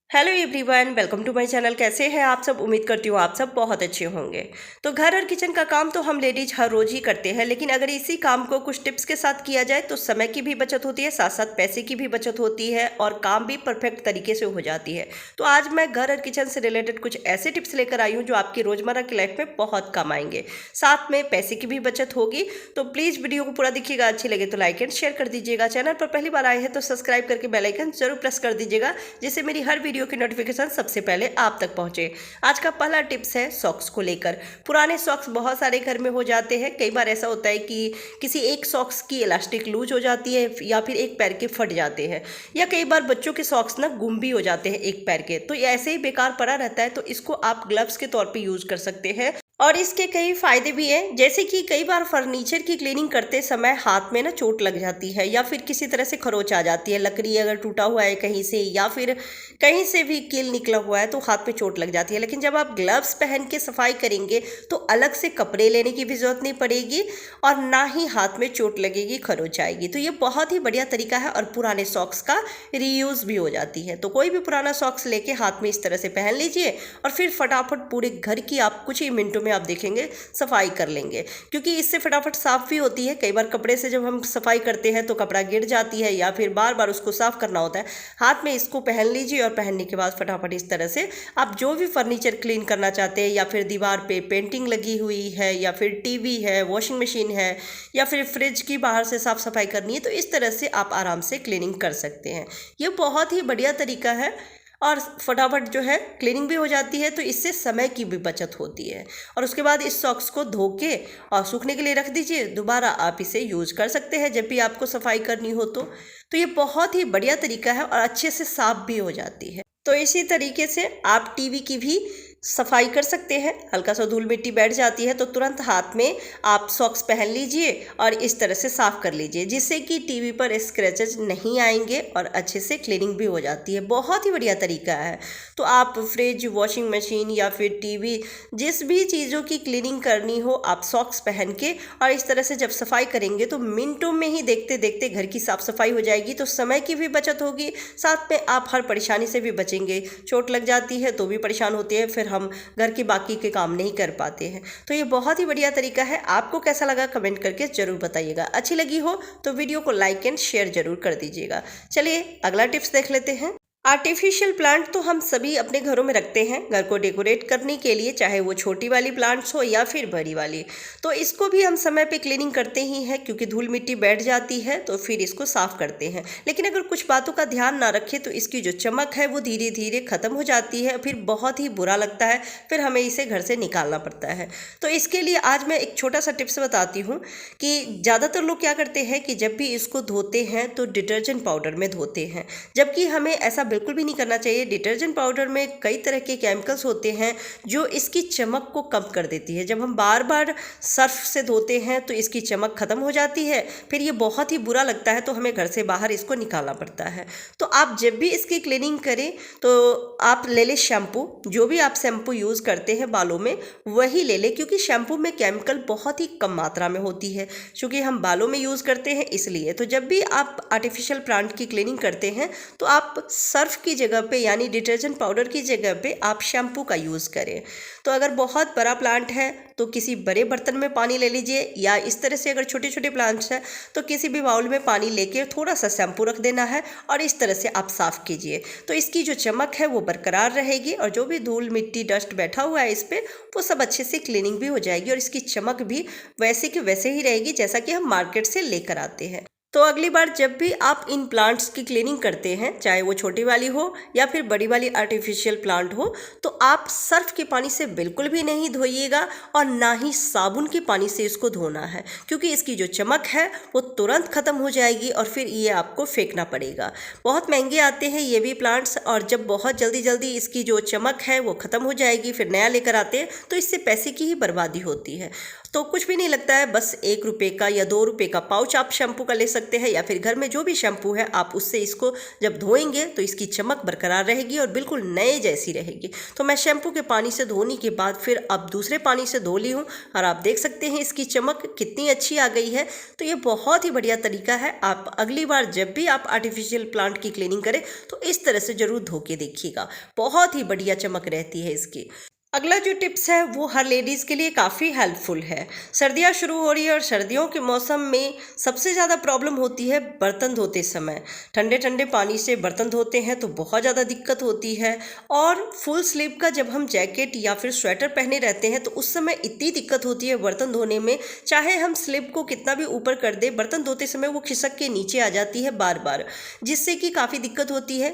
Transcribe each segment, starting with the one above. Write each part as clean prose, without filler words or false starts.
Hello everyone, welcome to my channel. कैसे हैं आप सब? उम्मीद करती हूँ आप सब बहुत अच्छे होंगे। तो घर और किचन का काम तो हम लेडीज हर रोज ही करते हैं, लेकिन अगर इसी काम को कुछ टिप्स के साथ किया जाए तो समय की भी बचत होती है, साथ साथ पैसे की भी बचत होती है और काम भी परफेक्ट तरीके से हो जाती है। तो आज मैं घर और किचन से रिलेटेड कुछ ऐसे टिप्स लेकर आई हूँ जो आपकी रोजमर्रा की लाइफ में बहुत काम आएंगे, साथ में पैसे की भी बचत होगी। तो प्लीज़ वीडियो को पूरा देखिएगा, अच्छी लगे तो लाइक एंड शेयर कर दीजिएगा। चैनल पर पहली बार आए हैं तो सब्सक्राइब करके बेल आइकन जरूर प्रेस कर दीजिएगा, जिससे मेरी हर वीडियो की नोटिफिकेशन सबसे पहले आप तक पहुंचे। आज का पहला टिप्स है सॉक्स को लेकर। पुराने सॉक्स बहुत सारे घर में हो जाते हैं। कई बार ऐसा होता है कि किसी एक सॉक्स की इलास्टिक लूज हो जाती है या फिर एक पैर के फट जाते हैं, या कई बार बच्चों के सॉक्स ना गुम भी हो जाते हैं एक पैर के। तो ये ऐसे ही बेकार पड़ा रहता है, तो इसको आप ग्लव्स के तौर पे यूज कर सकते हैं और इसके कई फायदे भी हैं। जैसे कि कई बार फर्नीचर की क्लीनिंग करते समय हाथ में ना चोट लग जाती है या फिर किसी तरह से खरोच आ जाती है, लकड़ी अगर टूटा हुआ है कहीं से या फिर कहीं से भी कील निकला हुआ है तो हाथ में चोट लग जाती है। लेकिन जब आप ग्लव्स पहन के सफाई करेंगे तो अलग से कपड़े लेने की भी जरूरत नहीं पड़ेगी और ना ही हाथ में चोट लगेगी, खरोच आएगी। तो ये बहुत ही बढ़िया तरीका है और पुराने सॉक्स का रीयूज भी हो जाती है। तो कोई भी पुराना सॉक्स लेके हाथ में इस तरह से पहन लीजिए और फिर फटाफट पूरे घर की आप कुछ ही मिनटों में आप देखेंगे सफाई कर लेंगे, क्योंकि इससे फटाफट साफ भी होती है। कई बार कपड़े से जब हम सफाई करते हैं तो कपड़ा गिर जाती है या फिर बार बार उसको साफ करना होता है। हाथ में इसको पहन लीजिए और पहनने के बाद फटाफट इस तरह से आप जो भी फर्नीचर क्लीन करना चाहते हैं, या फिर दीवार पे पेंटिंग लगी हुई है या फिर टीवी है, वॉशिंग मशीन है या फिर फ्रिज की बाहर से साफ सफाई करनी है, तो इस तरह से आप आराम से क्लीनिंग कर सकते हैं। ये बहुत ही बढ़िया तरीका है और फटाफट जो है क्लीनिंग भी हो जाती है, तो इससे समय की भी बचत होती है। और उसके बाद इस सॉक्स को धो के और सूखने के लिए रख दीजिए, दोबारा आप इसे यूज कर सकते हैं जब भी आपको सफाई करनी हो। तो ये बहुत ही बढ़िया तरीका है और अच्छे से साफ भी हो जाती है। तो इसी तरीके से आप टीवी की भी सफाई कर सकते हैं। हल्का सा धूल मिट्टी बैठ जाती है तो तुरंत हाथ में आप सॉक्स पहन लीजिए और इस तरह से साफ कर लीजिए, जिससे कि टीवी पर स्क्रैचेस नहीं आएंगे और अच्छे से क्लीनिंग भी हो जाती है। बहुत ही बढ़िया तरीका है। तो आप फ्रिज, वॉशिंग मशीन या फिर टीवी, जिस भी चीज़ों की क्लीनिंग करनी हो, आप सॉक्स पहन के और इस तरह से जब सफाई करेंगे तो मिनटों में ही देखते देखते घर की साफ सफाई हो जाएगी। तो समय की भी बचत होगी, साथ में आप हर परेशानी से भी बचेंगे। चोट लग जाती है तो भी परेशान होते हैं, फिर हम घर की बाकी के काम नहीं कर पाते हैं। तो ये बहुत ही बढ़िया तरीका है। आपको कैसा लगा कमेंट करके जरूर बताइएगा। अच्छी लगी हो तो वीडियो को लाइक एंड शेयर जरूर कर दीजिएगा। चलिए अगला टिप्स देख लेते हैं। आर्टिफिशियल प्लांट तो हम सभी अपने घरों में रखते हैं घर को डेकोरेट करने के लिए, चाहे वो छोटी वाली प्लांट्स हो या फिर बड़ी वाली। तो इसको भी हम समय पे क्लीनिंग करते ही हैं, क्योंकि धूल मिट्टी बैठ जाती है तो फिर इसको साफ करते हैं। लेकिन अगर कुछ बातों का ध्यान ना रखें तो इसकी जो चमक है वो धीरे धीरे खत्म हो जाती है, फिर बहुत ही बुरा लगता है, फिर हमें इसे घर से निकालना पड़ता है। तो इसके लिए आज मैं एक छोटा सा टिप्स बताती हूँ कि ज़्यादातर लोग क्या करते हैं कि जब भी इसको धोते हैं तो डिटर्जेंट पाउडर में धोते हैं, जबकि हमें ऐसा बिल्कुल भी नहीं करना चाहिए। डिटर्जेंट पाउडर में कई तरह के केमिकल्स होते हैं जो इसकी चमक को कम कर देती है। जब हम बार बार सर्फ से धोते हैं तो इसकी चमक खत्म हो जाती है, फिर ये बहुत ही बुरा लगता है, तो हमें घर से बाहर इसको निकालना पड़ता है। तो आप जब भी इसकी क्लीनिंग करें तो आप ले लें शैम्पू, जो भी आप शैम्पू यूज़ करते हैं बालों में वही ले लें, क्योंकि शैम्पू में केमिकल बहुत ही कम मात्रा में होती है, क्योंकि हम बालों में यूज़ करते हैं इसलिए। तो जब भी आप आर्टिफिशियल प्लांट की क्लीनिंग करते हैं तो आप सर्फ की जगह पे यानी डिटर्जेंट पाउडर की जगह पे आप शैम्पू का यूज़ करें। तो अगर बहुत बड़ा प्लांट है तो किसी बड़े बर्तन में पानी ले लीजिए, या इस तरह से अगर छोटे छोटे प्लांट्स हैं तो किसी भी बाउल में पानी लेके थोड़ा सा शैम्पू रख देना है और इस तरह से आप साफ़ कीजिए। तो इसकी जो चमक है वो बरकरार रहेगी और जो भी धूल मिट्टी डस्ट बैठा हुआ है इस पर वो सब अच्छे से क्लीनिंग भी हो जाएगी और इसकी चमक भी वैसे की वैसे ही रहेगी जैसा कि हम मार्केट से लेकर आते हैं। तो अगली बार जब भी आप इन प्लांट्स की क्लीनिंग करते हैं, चाहे वो छोटी वाली हो या फिर बड़ी वाली आर्टिफिशियल प्लांट हो, तो आप सर्फ के पानी से बिल्कुल भी नहीं धोइएगा और ना ही साबुन के पानी से इसको धोना है, क्योंकि इसकी जो चमक है वो तुरंत ख़त्म हो जाएगी और फिर ये आपको फेंकना पड़ेगा। बहुत महंगे आते हैं ये भी प्लांट्स, और जब बहुत जल्दी जल्दी इसकी जो चमक है वो ख़त्म हो जाएगी फिर नया लेकर आते हैं तो इससे पैसे की ही बर्बादी होती है। तो कुछ भी नहीं लगता है, बस 1 रुपये का या 2 रुपये का पाउच आप शैम्पू का ले सकते हैं, या फिर घर में जो भी शैम्पू है आप उससे इसको जब धोएंगे तो इसकी चमक बरकरार रहेगी और बिल्कुल नए जैसी रहेगी। तो मैं शैम्पू के पानी से धोने के बाद फिर अब दूसरे पानी से धो ली हूँ और आप देख सकते हैं इसकी चमक कितनी अच्छी आ गई है। तो ये बहुत ही बढ़िया तरीका है। आप अगली बार जब भी आप आर्टिफिशियल प्लांट की क्लीनिंग करें तो इस तरह से ज़रूर धो के देखिएगा, बहुत ही बढ़िया चमक रहती है इसकी। अगला जो टिप्स है वो हर लेडीज़ के लिए काफ़ी हेल्पफुल है। सर्दियाँ शुरू हो रही है और सर्दियों के मौसम में सबसे ज़्यादा प्रॉब्लम होती है बर्तन धोते समय। ठंडे ठंडे पानी से बर्तन धोते हैं तो बहुत ज़्यादा दिक्कत होती है, और फुल स्लीव का जब हम जैकेट या फिर स्वेटर पहने रहते हैं तो उस समय इतनी दिक्कत होती है बर्तन धोने में। चाहे हम स्लीव को कितना भी ऊपर कर दें, बर्तन धोते समय वो खिसक के नीचे आ जाती है बार बार, जिससे कि काफ़ी दिक्कत होती है।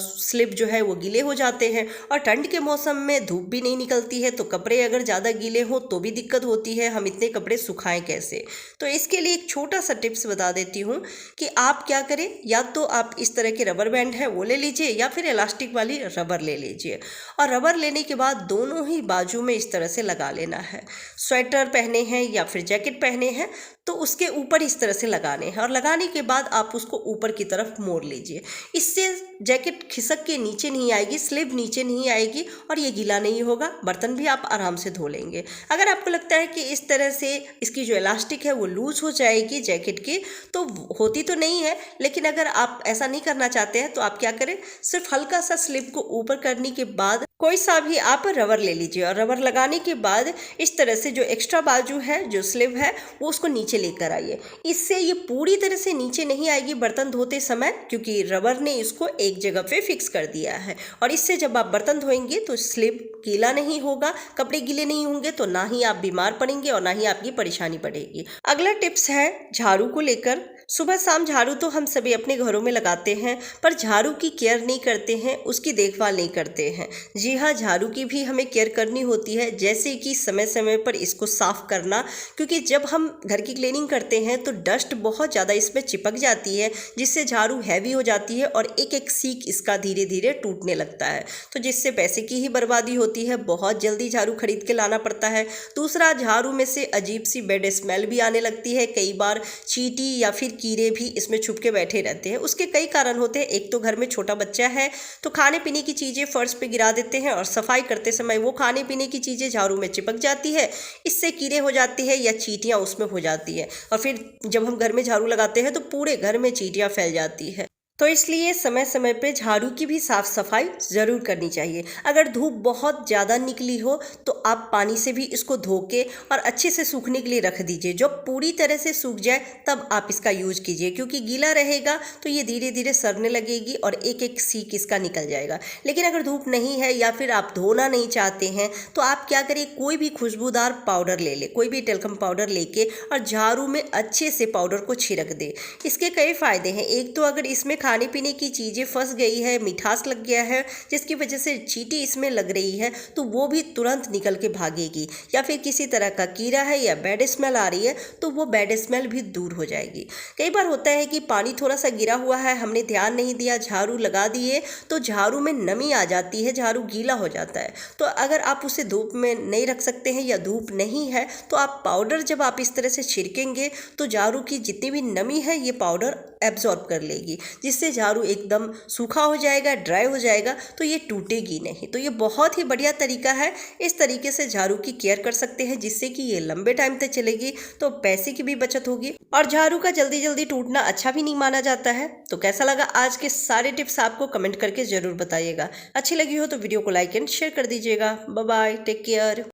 स्लीव जो है वो गीले हो जाते हैं, और ठंड के मौसम में धूप भी नहीं निकलती है तो कपड़े अगर ज़्यादा गीले हो तो भी दिक्कत होती है, हम इतने कपड़े सुखाएं कैसे। तो इसके लिए एक छोटा सा टिप्स बता देती हूँ कि आप क्या करें, या तो आप इस तरह के रबर बैंड है वो ले लीजिए या फिर इलास्टिक वाली रबर ले लीजिए, और रबर लेने के बाद दोनों ही बाजू में इस तरह से लगा लेना है। स्वेटर पहने हैं या फिर जैकेट पहने हैं तो उसके ऊपर इस तरह से लगाने हैं, और लगाने के बाद आप उसको ऊपर की तरफ मोड़ लीजिए। इससे जैकेट खिसक के नीचे नहीं आएगी, स्लीव नीचे नहीं आएगी और ये गीला नहीं होगा, बर्तन भी आप आराम से धो लेंगे। अगर आपको लगता है कि इस तरह से इसकी जो इलास्टिक है वो लूज हो जाएगी जैकेट की, तो होती तो नहीं है, लेकिन अगर आप ऐसा नहीं करना चाहते हैं तो आप क्या करें, सिर्फ हल्का सा स्लीव को ऊपर करने के बाद कोई सा भी आप रबर ले लीजिए, और रबर लगाने के बाद इस तरह से जो एक्स्ट्रा बाजू है, जो स्लीव है, वो उसको नीचे लेकर आइए। इससे ये पूरी तरह से नीचे नहीं आएगी बर्तन धोते समय, क्योंकि रबर ने इसको एक जगह पे फिक्स कर दिया है, और इससे जब आप बर्तन धोएंगे तो स्लीव गीला नहीं होगा, कपड़े गीले नहीं होंगे, तो ना ही आप बीमार पड़ेंगे और ना ही आपकी परेशानी बढ़ेगी। अगला टिप्स है झाड़ू को लेकर। सुबह शाम झाड़ू तो हम सभी अपने घरों में लगाते हैं, पर झाड़ू की केयर नहीं करते हैं, उसकी देखभाल नहीं करते हैं। जी हाँ, झाड़ू की भी हमें केयर करनी होती है, जैसे कि समय समय पर इसको साफ़ करना, क्योंकि जब हम घर की क्लीनिंग करते हैं तो डस्ट बहुत ज़्यादा इसमें चिपक जाती है, जिससे झाड़ू हैवी हो जाती है और एक एक सीक इसका धीरे धीरे टूटने लगता है, तो जिससे पैसे की ही बर्बादी होती है। बहुत जल्दी झाड़ू खरीद के लाना पड़ता है। दूसरा, झाड़ू में से अजीब सी बैड स्मेल भी आने लगती है। कई बार चींटी या फिर कीड़े भी इसमें छुप के बैठे रहते हैं। उसके कई कारण होते हैं। एक तो घर में छोटा बच्चा है तो खाने पीने की चीज़ें फर्श पे गिरा देते हैं, और सफाई करते समय वो खाने पीने की चीज़ें झाड़ू में चिपक जाती है, इससे कीड़े हो जाती है या चींटियाँ उसमें हो जाती है, और फिर जब हम घर में झाड़ू लगाते हैं तो पूरे घर में चींटियाँ फैल जाती है। तो इसलिए समय समय पे झाड़ू की भी साफ़ सफाई ज़रूर करनी चाहिए। अगर धूप बहुत ज़्यादा निकली हो तो आप पानी से भी इसको धो के और अच्छे से सूखने के लिए रख दीजिए। जब पूरी तरह से सूख जाए तब आप इसका यूज़ कीजिए, क्योंकि गीला रहेगा तो ये धीरे धीरे सड़ने लगेगी और एक एक सीक इसका निकल जाएगा। लेकिन अगर धूप नहीं है या फिर आप धोना नहीं चाहते हैं तो आप क्या करें, कोई भी खुशबूदार पाउडर ले लें, कोई भी टेल्कम पाउडर लेके और झाड़ू में अच्छे से पाउडर को छिड़क दें। इसके कई फ़ायदे हैं। एक तो अगर इसमें खाने पीने की चीज़ें फंस गई है, मिठास लग गया है, जिसकी वजह से चींटी इसमें लग रही है, तो वो भी तुरंत निकल के भागेगी। या फिर किसी तरह का कीड़ा है या बैड स्मेल आ रही है तो वो बैड स्मेल भी दूर हो जाएगी। कई बार होता है कि पानी थोड़ा सा गिरा हुआ है, हमने ध्यान नहीं दिया, झाड़ू लगा दिए तो झाड़ू में नमी आ जाती है, झाड़ू गीला हो जाता है। तो अगर आप उसे धूप में नहीं रख सकते हैं या धूप नहीं है तो आप पाउडर जब आप इस तरह से छिड़केंगे तो झाड़ू की जितनी भी नमी है ये पाउडर एब्जॉर्ब कर लेगी, जिससे झाड़ू एकदम सूखा हो जाएगा, ड्राई हो जाएगा, तो ये टूटेगी नहीं। तो ये बहुत ही बढ़िया तरीका है। इस तरीके से झाड़ू की केयर कर सकते हैं, जिससे कि ये लंबे टाइम तक चलेगी, तो पैसे की भी बचत होगी, और झाड़ू का जल्दी जल्दी टूटना अच्छा भी नहीं माना जाता है। तो कैसा लगा आज के सारे टिप्स आपको कमेंट करके ज़रूर बताइएगा। अच्छी लगी हो तो वीडियो को लाइक एंड शेयर कर दीजिएगा। Bye bye, take care.